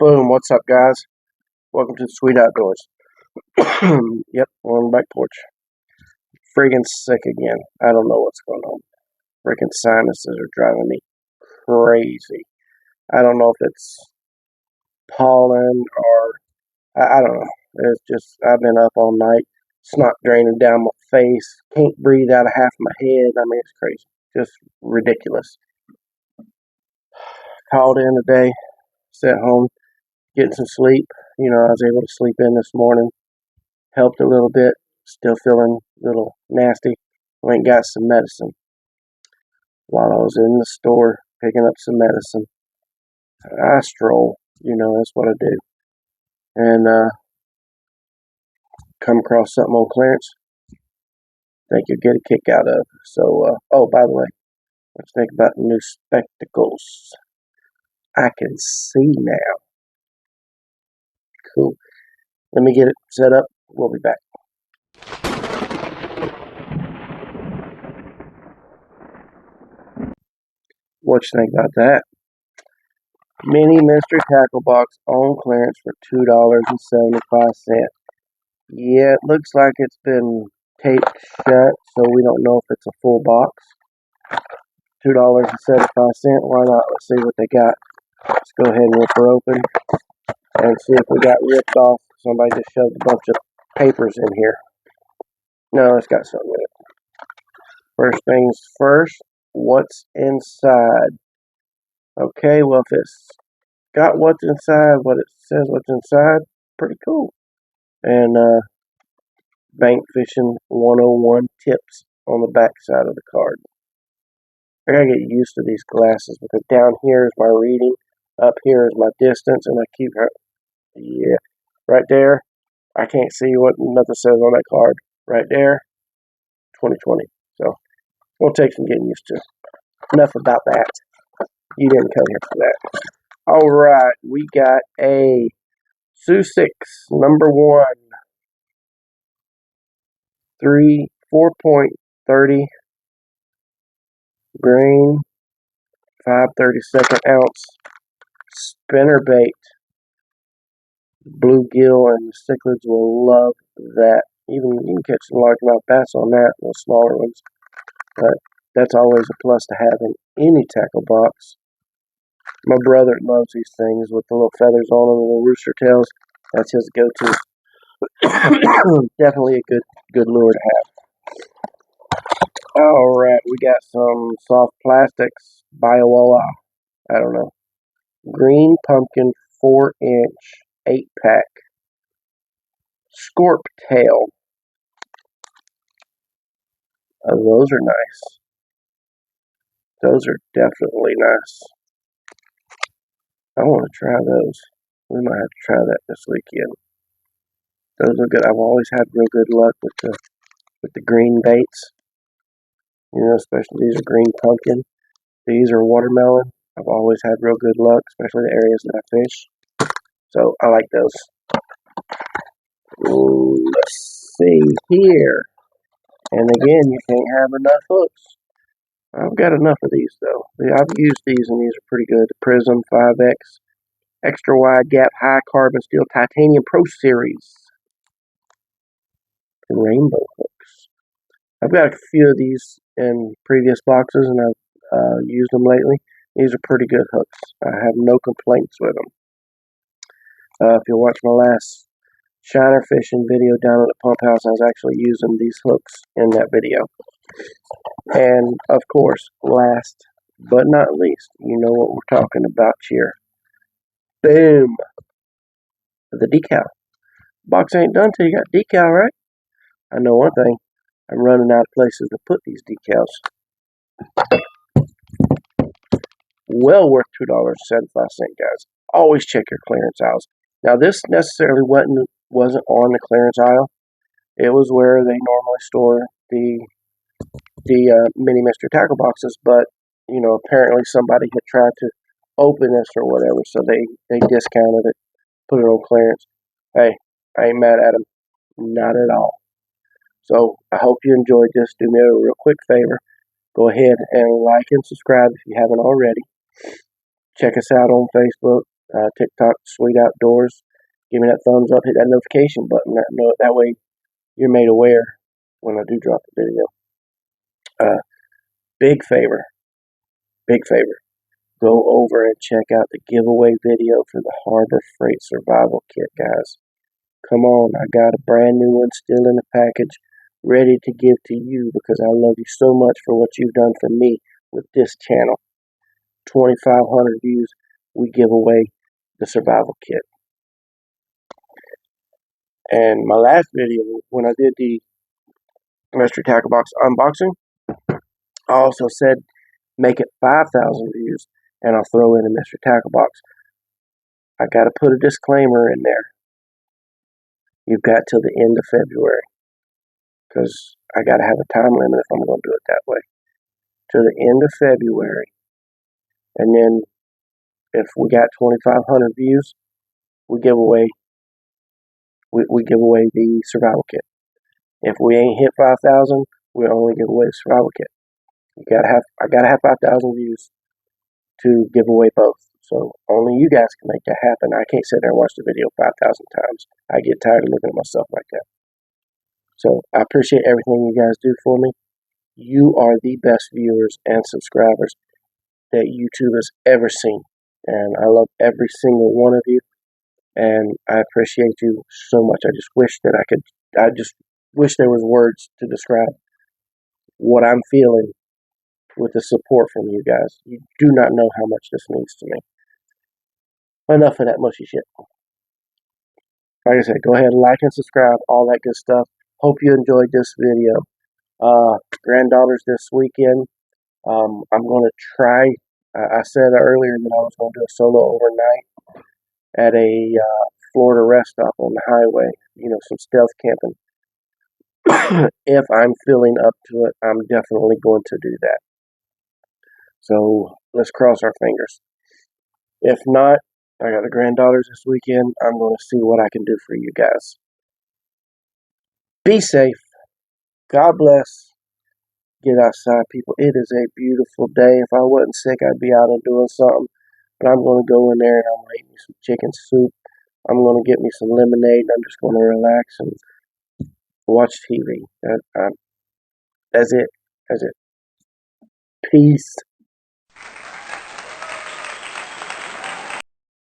Boom, what's up, guys? Welcome to the Sweet Outdoors. Yep, we're on the back porch. Friggin' sick again. I don't know what's going on. Freaking sinuses are driving me crazy. I don't know if it's pollen or I don't know. It's just I've been up all night, snot draining down my face, can't breathe out of half my head. I mean, it's crazy, just ridiculous. Called in today, sat home, getting some sleep. I was able to sleep in this morning. Helped a little bit. Still feeling a little nasty. Went and got some medicine. While I was in the store picking up some medicine, I stroll. That's what I do. And come across something on clearance. Think you'll get a kick out of. So, oh, by the way, let's think about the new spectacles. I can see now. Cool. Let me get it set up. We'll be back. What you think about that? Mini mystery tackle box on clearance for $2.75. Yeah, it looks like it's been taped shut, so we don't know if it's a full box. $2.75. Why not? Let's see what they got. Let's go ahead and rip her open and see if we got ripped off. Somebody just shoved a bunch of papers in here. No, it's got something in it. First things first, what's inside? Okay, well, if it's got what's inside, what it says what's inside, pretty cool. And Bank Fishing 101 tips on the back side of the card. I gotta get used to these glasses because down here is my reading, up here is my distance, and I keep right there. I can't see what nothing says on that card. Right there, 2020. So we'll take some getting used to. Enough about that. You didn't come here for that. All right, we got a Sioux 6 number 1, 4.30 grain, 5/32 ounce spinnerbait. Bluegill and cichlids will love that. Even you can catch some largemouth bass on that, those smaller ones. But that's always a plus to have in any tackle box. My brother loves these things with the little feathers on them, the little rooster tails. That's his go-to. Definitely a good lure to have. All right, we got some soft plastics. Biowalla. I don't know. Green pumpkin 4-inch 8-pack. Scorp tail. Oh, those are nice. Those are definitely nice. I want to try those. We might have to try that this weekend. Those are good. I've always had real good luck with the green baits. Especially these are green pumpkin. These are watermelon. I've always had real good luck, especially the areas that I fish. So I like those. Let's see here. And again, you can't have enough hooks. I've got enough of these though. I've used these and these are pretty good. The Prism 5X Extra Wide Gap High Carbon Steel Titanium Pro Series. The rainbow hooks. I've got a few of these in previous boxes and I've used them lately. These are pretty good hooks. I have no complaints with them. If you watch my last shiner fishing video down at the pump house, I was actually using these hooks in that video. And of course, last but not least, you know what we're talking about here. Boom! The decal. Box ain't done till you got decal, right? I know one thing. I'm running out of places to put these decals. Well worth $2.75, guys. Always check your clearance aisles. Now, this necessarily wasn't on the clearance aisle. It was where they normally store the mini mystery tackle boxes, but apparently somebody had tried to open this or whatever, so they discounted it, put it on clearance. Hey, I ain't mad at them, not at all. So I hope you enjoyed this. Do me a real quick favor, go ahead and like and subscribe if you haven't already. Check us out on Facebook, TikTok Sweet Outdoors. Give me that thumbs up, hit that notification button. That way you're made aware when I do drop a video. Big favor, big favor. Go over and check out the giveaway video for the Harbor Freight Survival Kit, guys. Come on, I got a brand new one still in the package, ready to give to you because I love you so much for what you've done for me with this channel. 2,500 views, we give away the survival kit. And my last video, when I did the Mystery Tackle Box unboxing, I also said make it 5,000 views and I'll throw in a Mystery Tackle Box. I got to put a disclaimer in there. You've got till the end of February because I got to have a time limit if I'm going to do it that way. To the end of February. And then if we got 2,500 views, we give away the survival kit. If we ain't hit 5,000, we only give away the survival kit. I gotta have 5,000 views to give away both. So only you guys can make that happen. I can't sit there and watch the video 5,000 times. I get tired of looking at myself like that. So I appreciate everything you guys do for me. You are the best viewers and subscribers that YouTube has ever seen. And I love every single one of you. And I appreciate you so much. I just wish there was words to describe what I'm feeling with the support from you guys. You do not know how much this means to me. Enough of that mushy shit. Like I said, go ahead and like and subscribe, all that good stuff. Hope you enjoyed this video. Granddaughters this weekend. I'm going to try. I said earlier that I was going to do a solo overnight at a Florida rest stop on the highway. Some stealth camping. If I'm feeling up to it, I'm definitely going to do that. So let's cross our fingers. If not, I got the granddaughters this weekend. I'm going to see what I can do for you guys. Be safe. God bless. Get outside, people. It is a beautiful day. If I wasn't sick, I'd be out and doing something. But I'm going to go in there and I'm going to eat me some chicken soup. I'm going to get me some lemonade. I'm just going to relax and watch TV. That's it. That's it. Peace.